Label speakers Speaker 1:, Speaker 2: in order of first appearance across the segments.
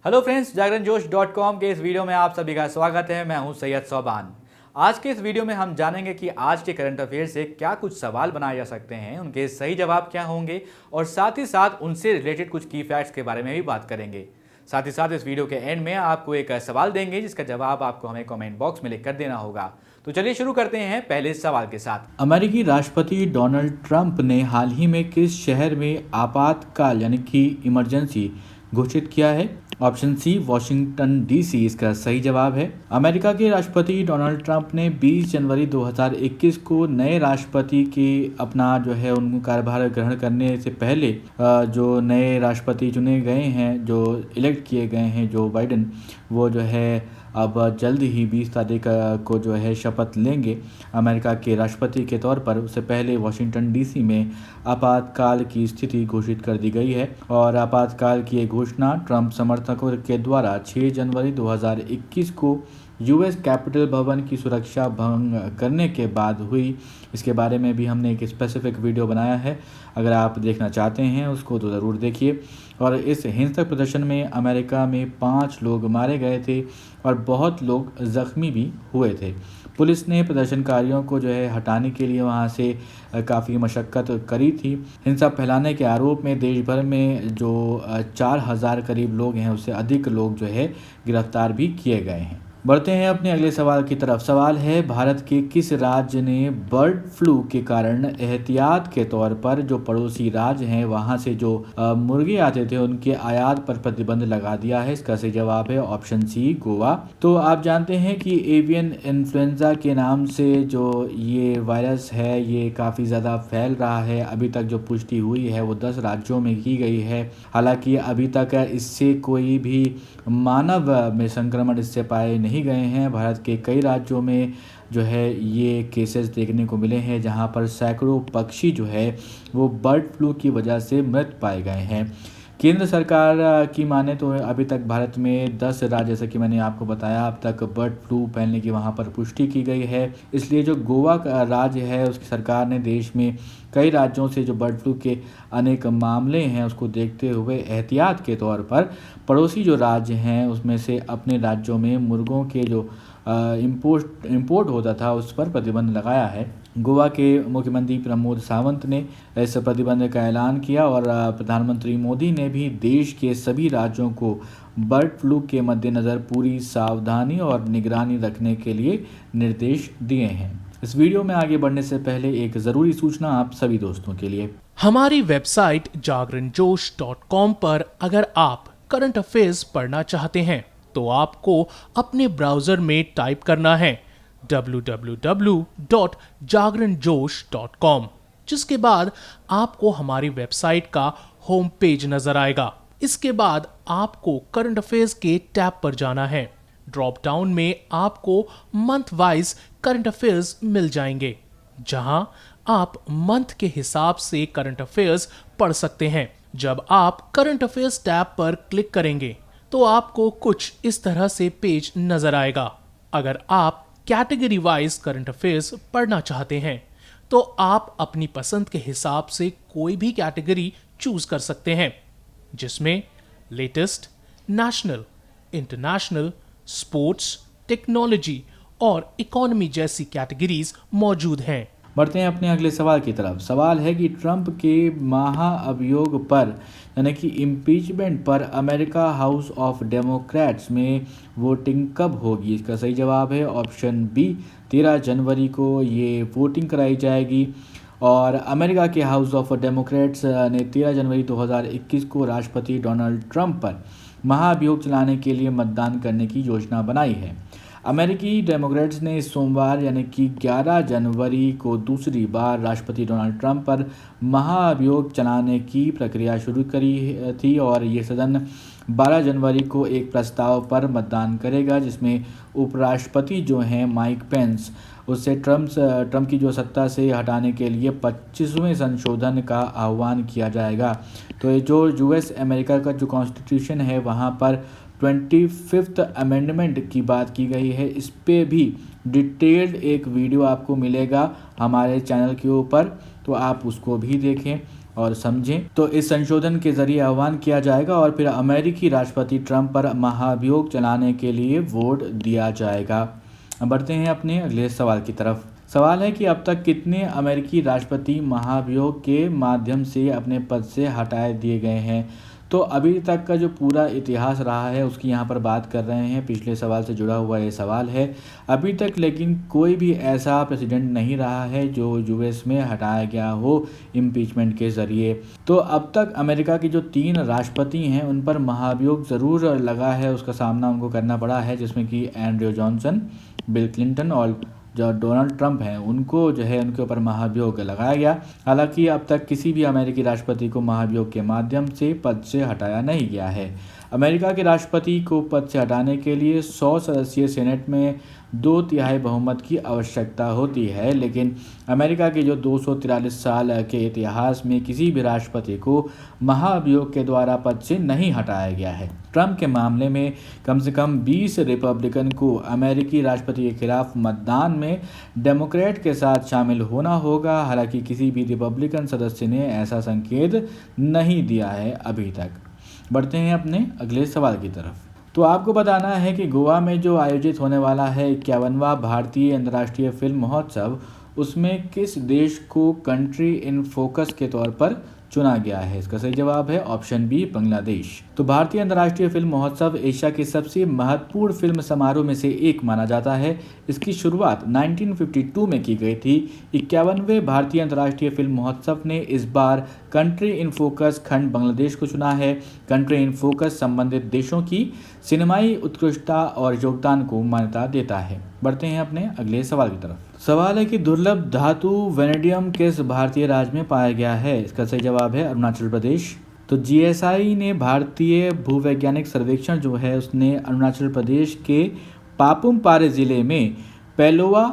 Speaker 1: Hello friends, जागरण जोश .com के इस वीडियो में आप सभी का स्वागत है। मैं हूं सैयद सोबान। आज के इस वीडियो में हम जानेंगे कि आज के करंट अफेयर से क्या कुछ सवाल बनाए जा सकते हैं, उनके सही जवाब क्या होंगे और साथ ही साथ उनसे रिलेटेड कुछ की फैक्ट्स के बारे में भी बात करेंगे। साथ ही साथ इस वीडियो के एंड में आपको एक सवाल देंगे जिसका जवाब आपको हमें कमेंट बॉक्स में लिख कर देना होगा। तो चलिए शुरू करते हैं पहले सवाल के साथ। अमेरिकी राष्ट्रपति डोनाल्ड ट्रंप ने हाल ही में किस शहर में आपातकाल यानी कि इमरजेंसी घोषित किया है? ऑप्शन सी वॉशिंगटन डीसी इसका सही जवाब है। अमेरिका के राष्ट्रपति डोनाल्ड ट्रंप ने 20 जनवरी 2021 को नए राष्ट्रपति के अपना जो है उनको कार्यभार ग्रहण करने से पहले जो नए राष्ट्रपति चुने गए हैं, जो इलेक्ट किए गए हैं जो बाइडेन, वो जो है अब जल्द ही 20 तारीख को जो है शपथ लेंगे अमेरिका के राष्ट्रपति के तौर पर। उससे पहले वाशिंगटन डीसी में आपातकाल की स्थिति घोषित कर दी गई है और आपातकाल की ये घोषणा ट्रंप समर्थकों के द्वारा 6 जनवरी 2021 को यूएस कैपिटल भवन की सुरक्षा भंग करने के बाद हुई। इसके बारे में भी हमने एक स्पेसिफिक वीडियो बनाया है, अगर आप देखना चाहते हैं उसको तो ज़रूर देखिए। और इस हिंसक प्रदर्शन में अमेरिका में 5 लोग मारे गए थे और बहुत लोग ज़ख्मी भी हुए थे। पुलिस ने प्रदर्शनकारियों को जो है हटाने के लिए वहां से काफ़ी मशक्क़त करी थी। हिंसा फैलाने के आरोप में देश भर में जो 4000 करीब लोग हैं, उससे अधिक लोग जो है गिरफ्तार भी किए गए हैं। बढ़ते हैं अपने अगले सवाल की तरफ। सवाल है, भारत के किस राज्य ने बर्ड फ्लू के कारण एहतियात के तौर पर जो पड़ोसी राज्य हैं वहां से जो मुर्गे आते थे उनके आयात पर प्रतिबंध लगा दिया है? इसका सही जवाब है ऑप्शन सी गोवा। तो आप जानते हैं कि एवियन इन्फ्लुएंजा के नाम से जो ये वायरस है ये काफ़ी ज़्यादा फैल रहा है। अभी तक जो पुष्टि हुई है वो 10 राज्यों में की गई है। हालांकि अभी तक इससे कोई भी मानव में संक्रमण इससे पाए नहीं गए हैं। भारत के कई राज्यों में जो है ये केसेस देखने को मिले हैं जहां पर सैकड़ों पक्षी जो है वो बर्ड फ्लू की वजह से मृत पाए गए हैं। केंद्र सरकार की माने तो अभी तक भारत में 10 राज्य, जैसे कि मैंने आपको बताया, अब तक बर्ड फ्लू फैलने की वहाँ पर पुष्टि की गई है। इसलिए जो गोवा का राज्य है उसकी सरकार ने देश में कई राज्यों से जो बर्ड फ्लू के अनेक मामले हैं उसको देखते हुए एहतियात के तौर पर पड़ोसी जो राज्य हैं उसमें से अपने राज्यों में मुर्गों के जो इम्पोर्ट होता था उस पर प्रतिबंध लगाया है। गोवा के मुख्यमंत्री प्रमोद सावंत ने इस प्रतिबंध का ऐलान किया और प्रधानमंत्री मोदी ने भी देश के सभी राज्यों को बर्ड फ्लू के मद्देनज़र पूरी सावधानी और निगरानी रखने के लिए निर्देश दिए हैं। इस वीडियो में आगे बढ़ने से पहले एक ज़रूरी सूचना आप सभी दोस्तों के लिए।
Speaker 2: हमारी वेबसाइट जागरणजोश.com पर अगर आप करंट अफेयर्स पढ़ना चाहते हैं तो आपको अपने ब्राउजर में टाइप करना है www.jagranjosh.com, जिसके बाद आपको हमारी वेबसाइट का होम पेज नजर आएगा। इसके बाद आपको करंट अफेयर्स के टैब पर जाना है। ड्रॉप डाउन में आपको मंथ वाइज करंट अफेयर्स मिल जाएंगे, जहां आप मंथ के हिसाब से करंट अफेयर्स पढ़ सकते हैं। जब आप करंट अफेयर्स टैब पर क्लिक करेंगे तो आपको कुछ इस तरह से पेज नजर आएगा। अगर आप कैटेगरी वाइज करंट अफेयर्स पढ़ना चाहते हैं तो आप अपनी पसंद के हिसाब से कोई भी कैटेगरी चूज कर सकते हैं, जिसमें latest, national, international, sports, technology और इकोनॉमी जैसी कैटेगरीज मौजूद हैं।
Speaker 1: बढ़ते हैं अपने अगले सवाल की तरफ। सवाल है कि ट्रंप के महाअभियोग पर यानी कि इम्पीचमेंट पर अमेरिका हाउस ऑफ डेमोक्रेट्स में वोटिंग कब होगी? इसका सही जवाब है ऑप्शन बी 13 जनवरी को ये वोटिंग कराई जाएगी। और अमेरिका के हाउस ऑफ डेमोक्रेट्स ने 13 जनवरी 2021 को राष्ट्रपति डोनाल्ड ट्रंप पर महाअभियोग चलाने के लिए मतदान करने की योजना बनाई है। अमेरिकी डेमोक्रेट्स ने इस सोमवार यानी कि 11 जनवरी को दूसरी बार राष्ट्रपति डोनाल्ड ट्रंप पर महाअभियोग चलाने की प्रक्रिया शुरू करी थी और ये सदन 12 जनवरी को एक प्रस्ताव पर मतदान करेगा जिसमें उपराष्ट्रपति जो हैं माइक पेंस, उससे ट्रंप की जो सत्ता से हटाने के लिए 25वें संशोधन का आह्वान किया जाएगा। तो ये जो यूएस अमेरिका का जो कॉन्स्टिट्यूशन है वहाँ पर 25th अमेंडमेंट की बात की गई है। इस पे भी डिटेल्ड एक वीडियो आपको मिलेगा हमारे चैनल के ऊपर, तो आप उसको भी देखें। और समझें। तो इस संशोधन के जरिए आह्वान किया जाएगा और फिर अमेरिकी राष्ट्रपति ट्रंप पर महाभियोग चलाने के लिए वोट दिया जाएगा। अब बढ़ते हैं अपने अगले सवाल की तरफ। सवाल है कि अब तक कितने अमेरिकी राष्ट्रपति महाभियोग के माध्यम से अपने पद से हटाए दिए गए हैं। तो अभी तक का जो पूरा इतिहास रहा है उसकी यहाँ पर बात कर रहे हैं। पिछले सवाल से जुड़ा हुआ ये सवाल है। अभी तक लेकिन कोई भी ऐसा प्रेसिडेंट नहीं रहा है जो यूएस में हटाया गया हो इम्पीचमेंट के ज़रिए। तो अब तक अमेरिका के जो 3 राष्ट्रपति हैं उन पर महाभियोग ज़रूर लगा है, उसका सामना उनको करना पड़ा है, जिसमें कि एंड्रयू जॉनसन, बिल क्लिंटन और जो डोनाल्ड ट्रंप हैं उनको जो है उनके ऊपर महाभियोग लगाया गया। हालांकि अब तक किसी भी अमेरिकी राष्ट्रपति को महाभियोग के माध्यम से पद से हटाया नहीं गया है। अमेरिका के राष्ट्रपति को पद से हटाने के लिए 100 सदस्यीय सेनेट में 2/3 बहुमत की आवश्यकता होती है, लेकिन अमेरिका के जो 243 साल के इतिहास में किसी भी राष्ट्रपति को महाभियोग के द्वारा पद से नहीं हटाया गया है। ट्रंप के मामले में कम से कम 20 रिपब्लिकन को अमेरिकी राष्ट्रपति के खिलाफ मतदान में डेमोक्रेट के साथ शामिल होना होगा। हालांकि किसी भी रिपब्लिकन सदस्य ने ऐसा संकेत नहीं दिया है अभी तक। बढ़ते हैं अपने अगले सवाल की तरफ। तो आपको बताना है कि गोवा में जो आयोजित होने वाला है 51वां भारतीय अंतर्राष्ट्रीय फिल्म महोत्सव, उसमें किस देश को कंट्री इन फोकस के तौर पर चुना गया है। इसका सही जवाब है ऑप्शन बी, बांग्लादेश। तो भारतीय अंतर्राष्ट्रीय फिल्म महोत्सव एशिया के सबसे महत्वपूर्ण फिल्म समारोह में से एक माना जाता है। इसकी शुरुआत 1952 में की गई थी। 51वें भारतीय अंतर्राष्ट्रीय फिल्म महोत्सव ने इस बार कंट्री इन फोकस खंड बांग्लादेश को चुना है। कंट्री इन फोकस संबंधित देशों की सिनेमाई उत्कृष्टता और योगदान को मान्यता देता है। बढ़ते हैं अपने अगले सवाल की तरफ। सवाल है कि दुर्लभ धातु वेनेडियम किस भारतीय राज्य में पाया गया है। इसका सही जवाब है अरुणाचल प्रदेश। तो जीएसआई ने भारतीय भूवैज्ञानिक सर्वेक्षण जो है उसने अरुणाचल प्रदेश के पापुम पारे जिले में पेलोवा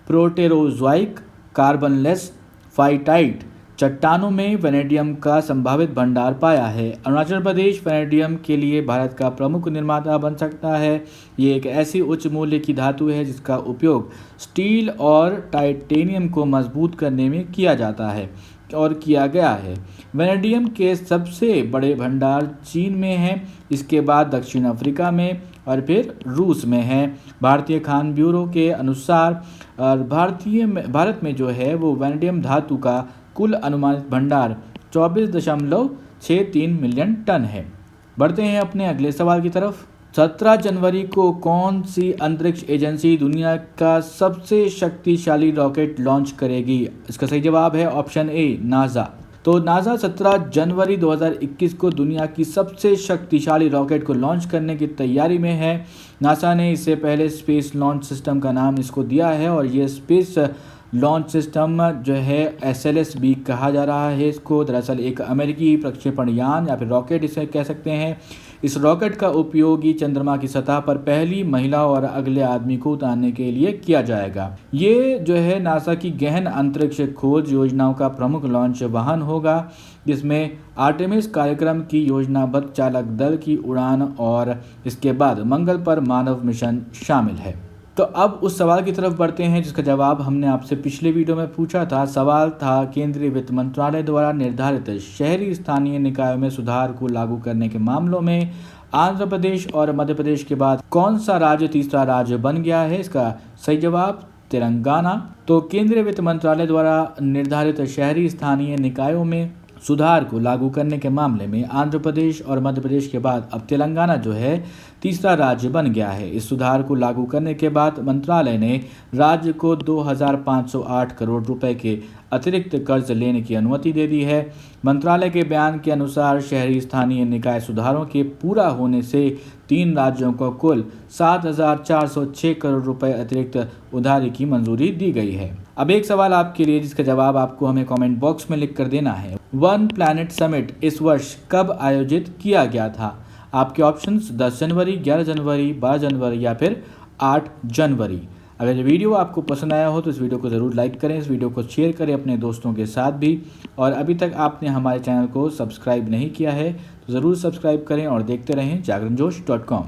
Speaker 1: प्रोटेरोजोइक कार्बनलेस फाइटाइट चट्टानों में वेनेडियम का संभावित भंडार पाया है। अरुणाचल प्रदेश वेनेडियम के लिए भारत का प्रमुख निर्माता बन सकता है। ये एक ऐसी उच्च मूल्य की धातु है जिसका उपयोग स्टील और टाइटेनियम को मजबूत करने में किया जाता है और किया गया है। वेनेडियम के सबसे बड़े भंडार चीन में हैं, इसके बाद दक्षिण अफ्रीका में और फिर रूस में है। भारतीय खान ब्यूरो के अनुसार भारत में जो है वो वेनेडियम धातु का कुल अनुमानित भंडार 24.63 मिलियन टन है। बढ़ते हैं अपने अगले सवाल की तरफ। 17 जनवरी को कौन सी अंतरिक्ष एजेंसी दुनिया का सबसे शक्तिशाली रॉकेट लॉन्च करेगी। इसका सही जवाब है ऑप्शन ए, नासा। तो नासा 17 जनवरी 2021 को दुनिया की सबसे शक्तिशाली रॉकेट को लॉन्च करने की तैयारी में है। नासा ने इससे पहले स्पेस लॉन्च सिस्टम का नाम इसको दिया है और ये स्पेस लॉन्च सिस्टम जो है SLS-B कहा जा रहा है इसको। दरअसल एक अमेरिकी प्रक्षेपण यान या फिर रॉकेट इसे कह सकते हैं। इस रॉकेट का उपयोग चंद्रमा की सतह पर पहली महिला और अगले आदमी को उतारने के लिए किया जाएगा। ये जो है नासा की गहन अंतरिक्ष खोज योजनाओं का प्रमुख लॉन्च वाहन होगा, जिसमें आर्टेमिस कार्यक्रम की योजनाबद्ध चालक दल की उड़ान और इसके बाद मंगल पर मानव मिशन शामिल है। तो अब उस सवाल की तरफ बढ़ते हैं जिसका जवाब हमने आपसे पिछले वीडियो में पूछा था। सवाल था केंद्रीय वित्त मंत्रालय द्वारा निर्धारित शहरी स्थानीय निकायों में सुधार को लागू करने के मामलों में आंध्र प्रदेश और मध्य प्रदेश के बाद कौन सा राज्य तीसरा राज्य बन गया है। इसका सही जवाब तेलंगाना। तो केंद्रीय वित्त मंत्रालय द्वारा निर्धारित शहरी स्थानीय निकायों में सुधार को लागू करने के मामले में आंध्र प्रदेश और मध्य प्रदेश के बाद अब तेलंगाना जो है तीसरा राज्य बन गया है। इस सुधार को लागू करने के बाद मंत्रालय ने राज्य को 2508 करोड़ रुपए के अतिरिक्त कर्ज लेने की अनुमति दे दी है। मंत्रालय के बयान के अनुसार शहरी स्थानीय निकाय सुधारों के पूरा होने से 3 राज्यों को कुल 7406 करोड़ रुपए अतिरिक्त उधारी की मंजूरी दी गई है। अब एक सवाल आपके लिए जिसका जवाब आपको हमें कमेंट बॉक्स में लिख कर देना है। वन प्लैनेट समिट इस वर्ष कब आयोजित किया गया था। आपके ऑप्शंस 10 जनवरी, 11 जनवरी, 12 जनवरी या फिर 8 जनवरी। अगर ये वीडियो आपको पसंद आया हो तो इस वीडियो को ज़रूर लाइक करें, इस वीडियो को शेयर करें अपने दोस्तों के साथ भी। और अभी तक आपने हमारे चैनल को सब्सक्राइब नहीं किया है तो ज़रूर सब्सक्राइब करें और देखते रहें जागरणजोश.com।